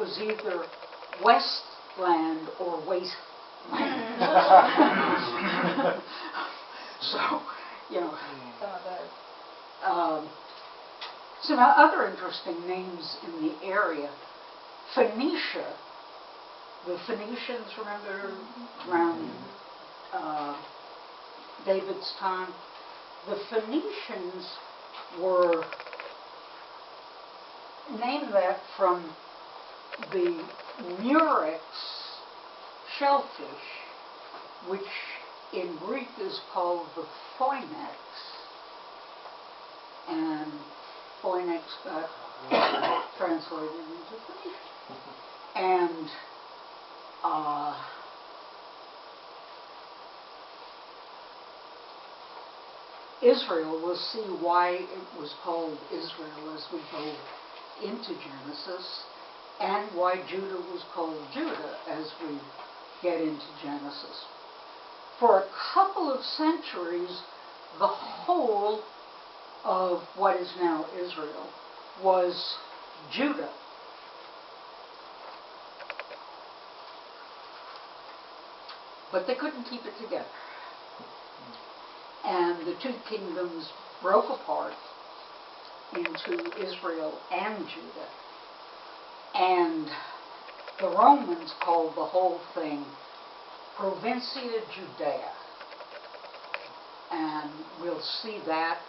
was either Westland or Wasteland. So, you know. Some other interesting names in the area. Phoenicia, the Phoenicians, remember, around David's time? The Phoenicians were named that from the murex shellfish, which in Greek is called the phoenex, and phoenex got translated into Phoenician. And Israel, we'll see why it was called Israel as we go into Genesis, and why Judah was called Judah as we get into Genesis. For a couple of centuries, the whole of what is now Israel was Judah. But they couldn't keep it together. And the two kingdoms broke apart into Israel and Judah. And the Romans called the whole thing Provincia Judea. And we'll see that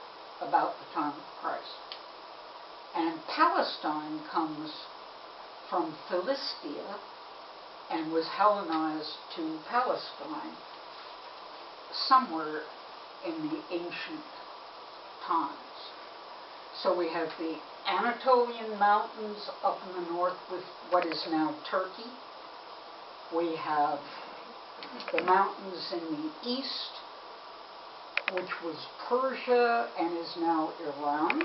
about the time of Christ. And Palestine comes from Philistia and was Hellenized to Palestine somewhere in the ancient times. So we have the Anatolian mountains up in the north with what is now Turkey. We have the mountains in the east, which was Persia and is now Iran.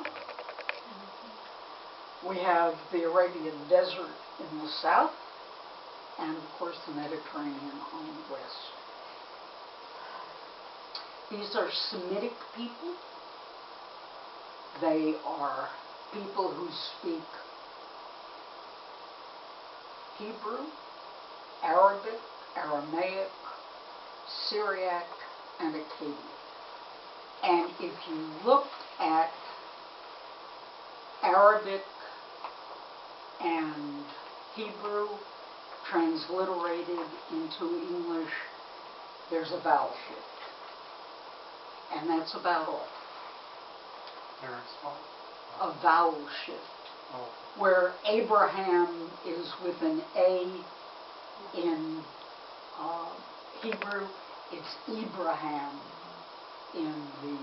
We have the Arabian Desert in the south, and of course the Mediterranean on the west. These are Semitic people. They are people who speak Hebrew, Arabic, Aramaic, Syriac, and Akkadian. And if you look at Arabic and Hebrew transliterated into English, there's a vowel shift. And that's about all. A vowel shift. Oh. Where Abraham is with an A in Hebrew, it's Ibrahim in the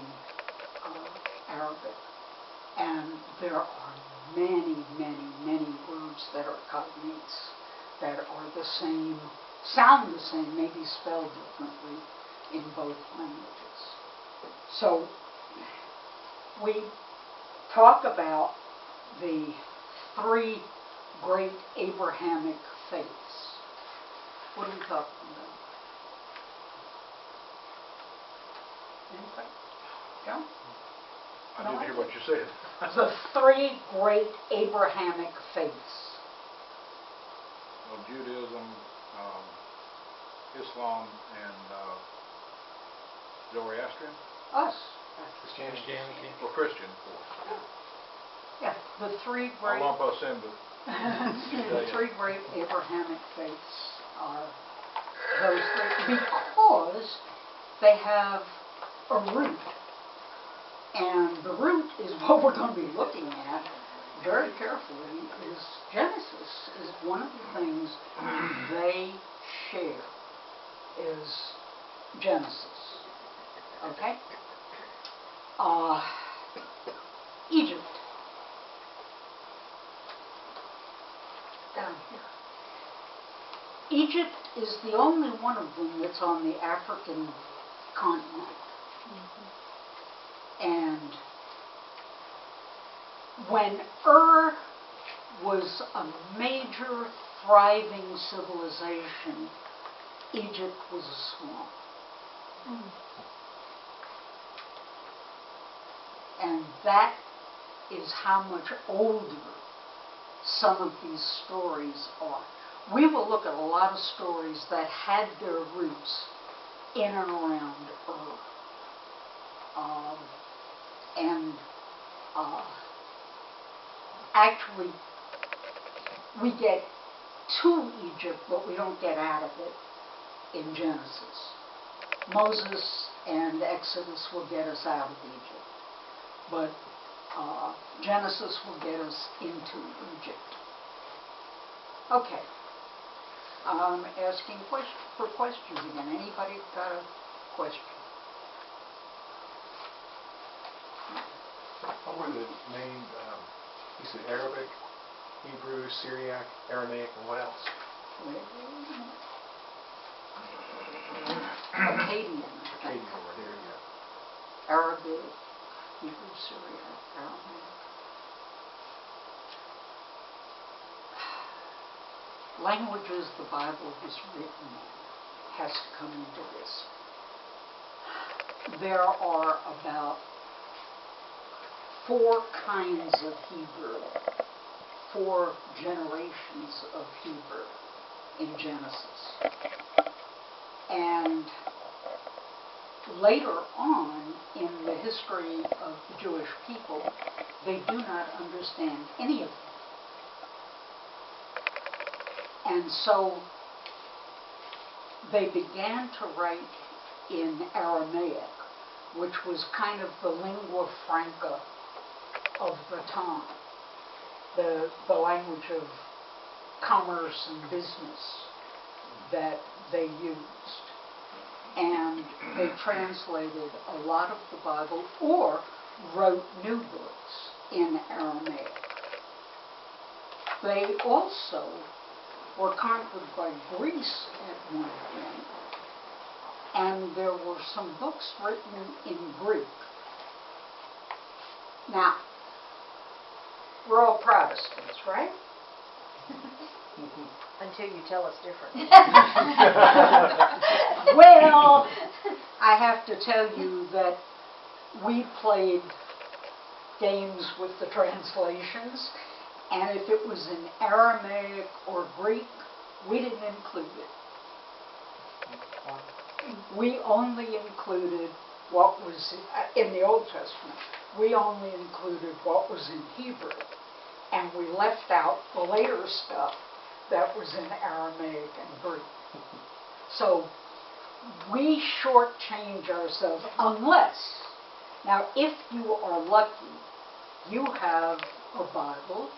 Arabic. And there are many, many, many words that are cognates that are the same, sound the same, maybe spelled differently in both languages. So we talk about the three great Abrahamic faiths. What are we talking about? Anybody? John? I didn't hear what you said. The three great Abrahamic faiths. Well, Judaism, Islam, and Zoroastrian? Us. Christianity. Well, Christian, of course. Yeah, the three great... I'll lump us in with... The three great Abrahamic faiths are those three, because they have a root. And the root is what we're going to be looking at very carefully. Is Genesis is one of the things they share, is Genesis. Okay? Egypt. Down here. Egypt is the only one of them that's on the African continent. And when Ur was a major thriving civilization, Egypt was a swamp. And that is how much older some of these stories are. We will look at a lot of stories that had their roots in and around Ur. Actually, we get to Egypt, but we don't get out of it in Genesis. Moses and Exodus will get us out of Egypt, but Genesis will get us into Egypt. Okay. I'm asking for questions again. Anybody got a question? What were the main, you said Arabic, Hebrew, Syriac, Aramaic, and what else? Akkadian. Akkadian, there you go. Arabic, Hebrew, Syriac, Aramaic. Languages the Bible was written in has to come into this. There are about 4 kinds of Hebrew, 4 generations of Hebrew in Genesis. And later on in the history of the Jewish people, they do not understand any of them. And so they began to write in Aramaic, which was kind of the lingua franca of the time, the language of commerce and business that they used. And they translated a lot of the Bible or wrote new books in Aramaic. They also were conquered by Greece at one point, and there were some books written in Greek. Now, we're all Protestants, right? Until you tell us different. Well, I have to tell you that we played games with the translations, and if it was in Aramaic or Greek, we didn't include it. We only included what was in the Old Testament. We only included what was in Hebrew, and we left out the later stuff that was in Aramaic and Greek. So we shortchange ourselves unless, now if you are lucky, you have a Bible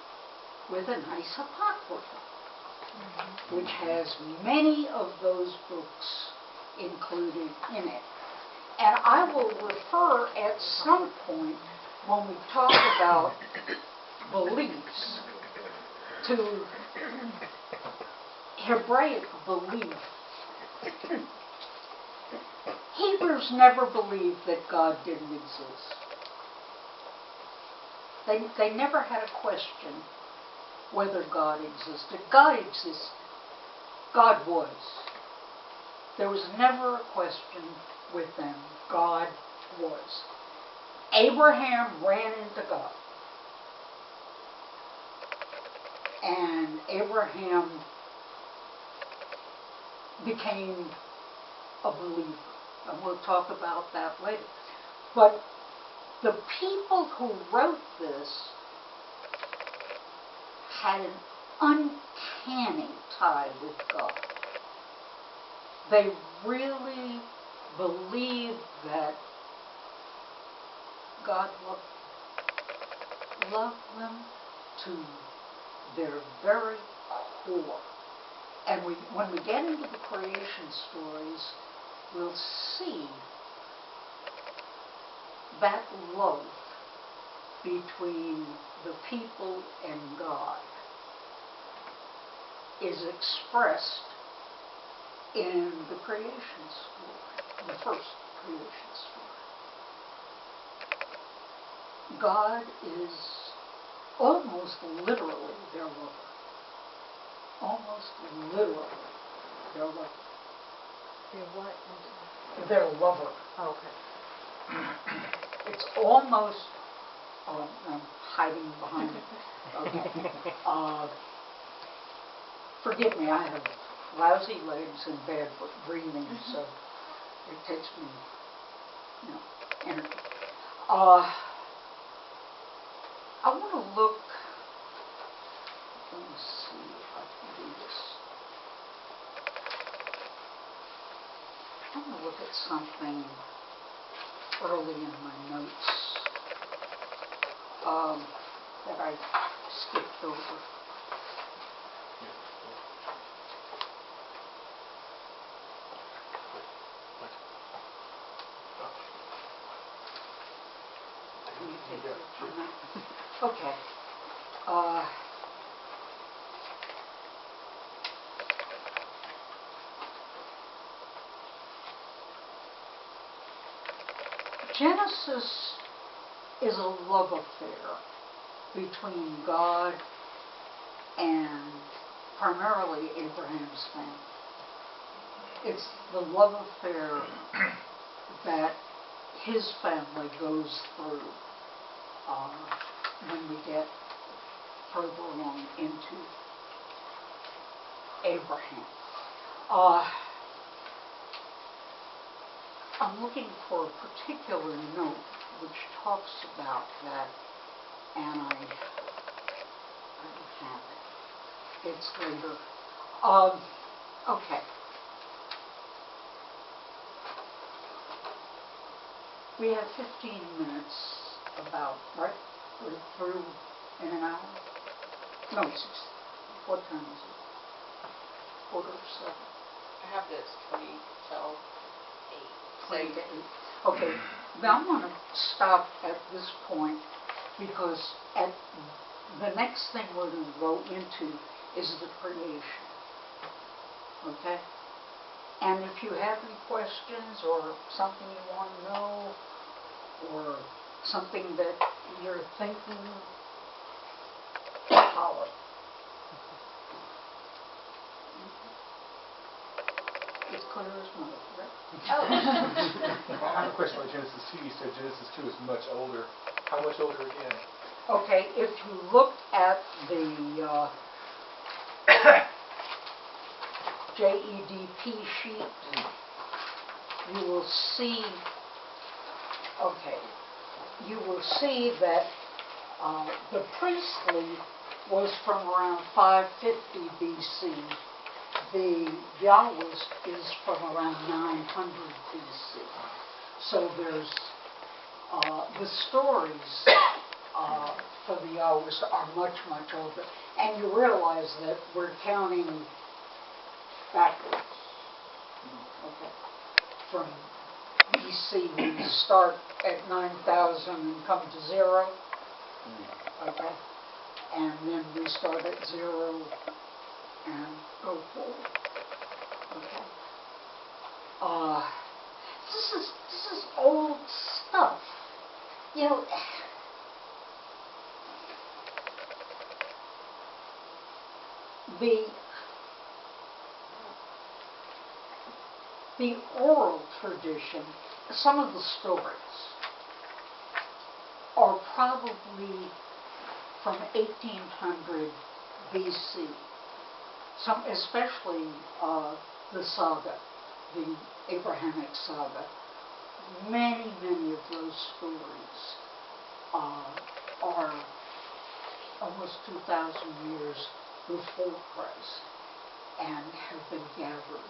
with a nice apocrypha, which has many of those books included in it. And I will refer at some point when we talk about beliefs to Hebraic belief. Hebrews never believed that God didn't exist. They never had a question whether God existed. God existed. God was. There was never a question with them. God was. Abraham ran into God. And Abraham became a believer. And we'll talk about that later. But the people who wrote this had an uncanny tie with God. They really believed that God loved them to their very core. And when we get into the creation stories, we'll see that love between the people and God is expressed in the creation story, the first creation story. God is almost literally their lover. Almost literally their lover. They're what? Their lover. Okay. It's almost Oh, I'm hiding behind it. Okay. Forgive me, I have lousy legs and bad breathing, so it takes me, energy. I want to look, let me see if I can do this. I want to look at something early in my notes that I skipped over. Can you take it from that? Okay. Genesis is a love affair between God and primarily Abraham's family. It's the love affair that his family goes through when we get further along into Abraham. I'm looking for a particular note which talks about that, and I don't have it. It's later. Okay. We have 15 minutes about, right? We're through in an hour? No, what time is it? 7:45. I have this 20 till 8. 20 to 8. Okay, now I'm going to stop at this point because at the next thing we're going to go into is the creation. Okay? And if you have any questions or something you want to know or something that you're thinking, holler. It's clear as mud, right? I have a question about Genesis 2. You said Genesis 2 is much older. How much older again? Okay, if you look at the JEDP sheet, you will see, you will see that the priestly was from around 550 BC. The Yahwist is from around 900 BC. So there's the stories for the Yahwist are much, much older. And you realize that we're counting backwards. Okay. From BC, we start at 9,000 and come to 0. Okay. And then we start at 0 and go forward. Okay. This is old stuff. You know, the oral tradition, some of the stories are probably from 1800 BC. Some, especially the saga, the Abrahamic saga. Many of those stories are almost 2,000 years before Christ and have been gathered.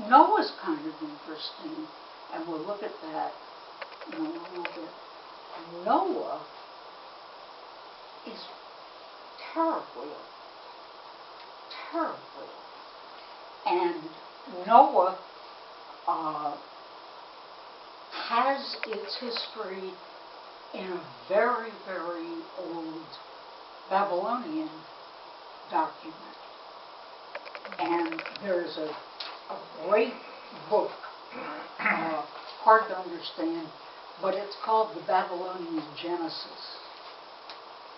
Noah's kind of interesting, and we'll look at that in a little bit. Noah is terribly old. And Noah has its history in a very, very old Babylonian document. And there's a great book, hard to understand, but it's called the Babylonian Genesis.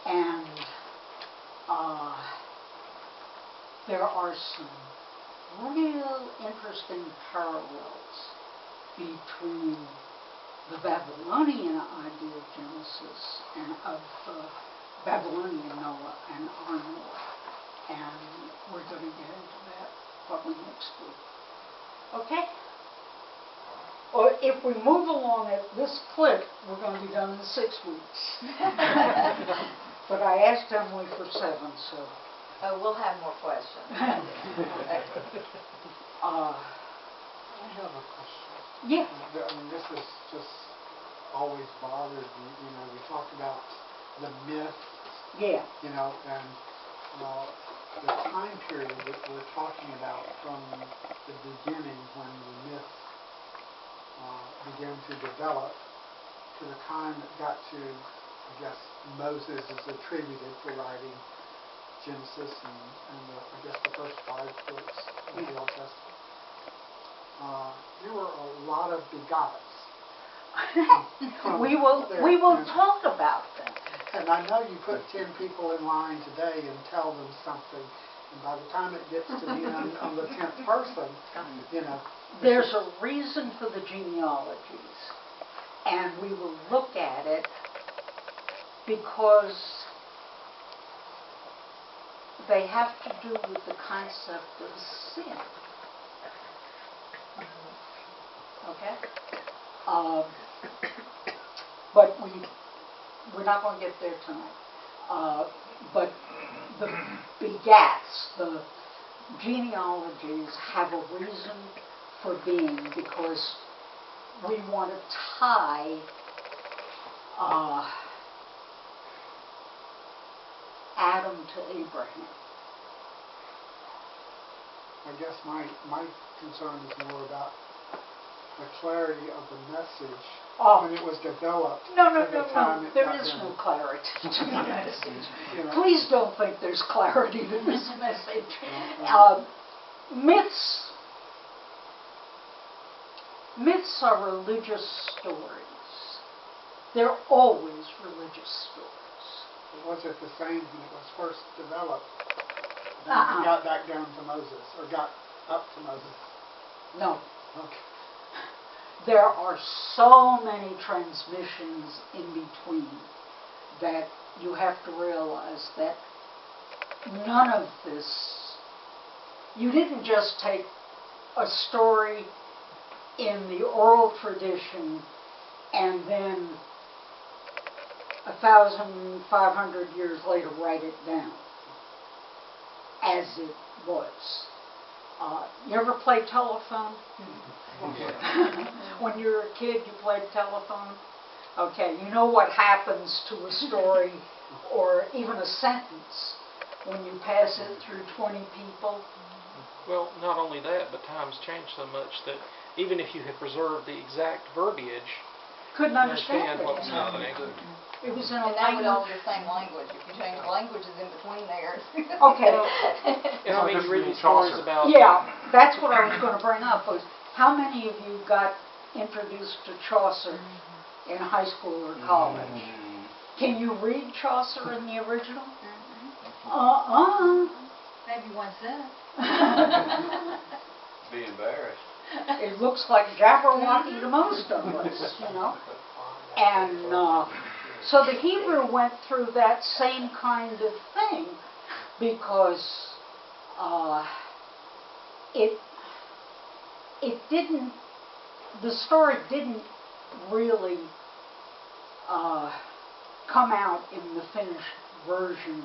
And there are some real interesting parallels between the Babylonian idea of Genesis and of Babylonian Noah and our Noah. And we're going to get into that probably next week. Okay? Or if we move along at this clip, we're going to be done in 6 weeks. But I asked Emily for 7, so. Oh, we'll have more questions. I have a question. Yeah. I mean, this has just always bothered me. You know, we talk about the myth, Yeah. you know, and the time period that we're talking about from the beginning when the myth began to develop to the time it got to, I guess, Moses is attributed for writing Genesis and I guess the first 5 books of the Old Testament. There were a lot of begots. we will talk about that. And I know you put 10 people in line today and tell them something, and by the time it gets to me on the 10th person, you know. There's a reason for the genealogies, and we will look at it because they have to do with the concept of sin. Okay? But we're not going to get there tonight. But the begats, the genealogies have a reason for being because we want to tie Adam to Abraham. I guess my concern is more about the clarity of the message when it was developed. No. There is no clarity to the message. You know. Please don't think there's clarity to this message. Myths are religious stories. They're always religious stories. Was it the same when it was first developed? Then it got back down to Moses, or got up to Moses? No. Okay. There are so many transmissions in between that you have to realize that none of this, you didn't just take a story in the oral tradition and then 1,500 years later write it down as it was. You ever play telephone? When you were a kid, you played telephone? Okay, you know what happens to a story or even a sentence when you pass it through 20 people? Well, not only that, but times change so much that even if you had preserved the exact verbiage, Couldn't understand what was it. happening. It was in a And that would all language. the same language. If you change the languages in between there. Okay. And I mean, you read these stories about... Yeah, that's what I was going to bring up was how many of you got introduced to Chaucer in high school or college? Can you read Chaucer in the original? Maybe one sentence. Be embarrassed. It looks like Jabberwocky to most of us, you know. And so the Hebrew went through that same kind of thing because it didn't, the story didn't really come out in the finished version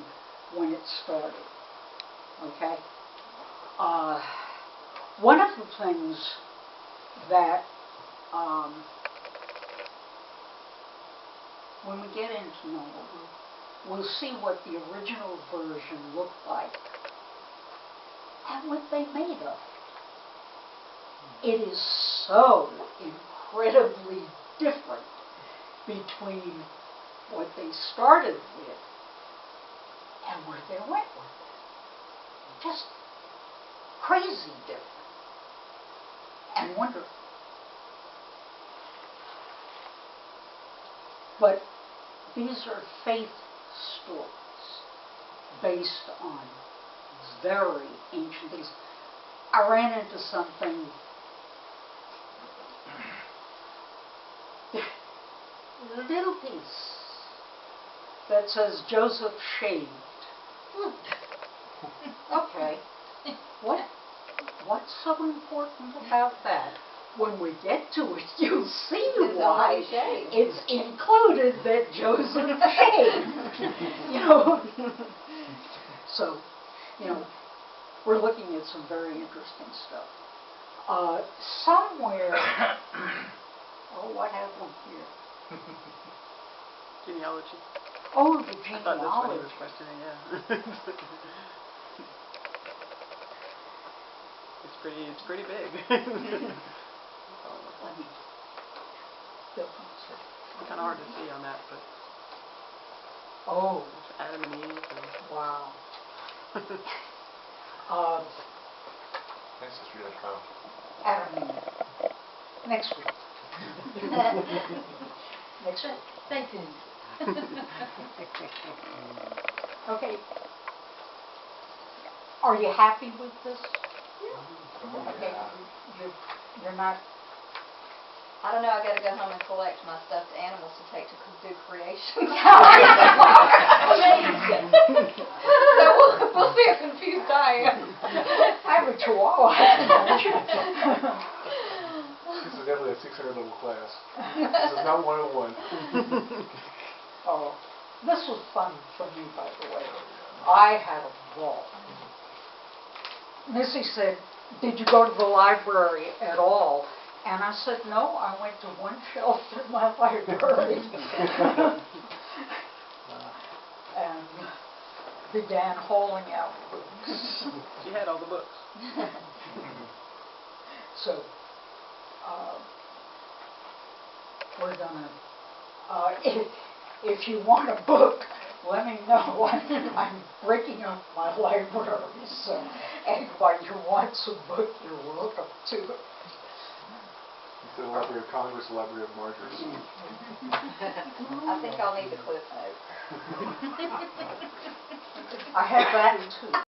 when it started. Okay? One of the things that when we get into Noah, we'll see what the original version looked like and what they made of it. It is so incredibly different between what they started with and where they went with it. Just crazy different and wonderful. But these are faith stories based on very ancient things. I ran into something. little piece that says Joseph shaved. Okay, what's so important about that? When we get to it, you'll see It's why already shaved. it's included that Joseph shaved. You know, so, you know, we're looking at some very interesting stuff. Somewhere, oh, what happened here? Genealogy. Oh, the I thought that's what he genealogy. was questioning, yeah. It's pretty big. Let me go closer. Kind of hard to see on that, but Oh, Adam and Eve. And wow. Ancestry.com. Adam and Eve. Next week. Next week. Stay tuned. Okay. Are you happy with this? Okay. You're not. I don't know, I gotta go home and collect my stuffed animals to take to do creation. So we'll see how confused I am. I have a chihuahua. This is definitely a 600 level class. This is not 101. Oh, this was fun for me, by the way. I had a ball. Missy said, "Did you go to the library at all?" And I said, "No, I went to one shelf in my library." And began hauling out books. she had all the books. So, we're gonna, if you want a book, let me know. I'm breaking up my library, so anybody who wants a book, you're welcome to it. Instead of Library of Congress, the Library of Martyrs. I think I'll need the Cliff Note. I have that too.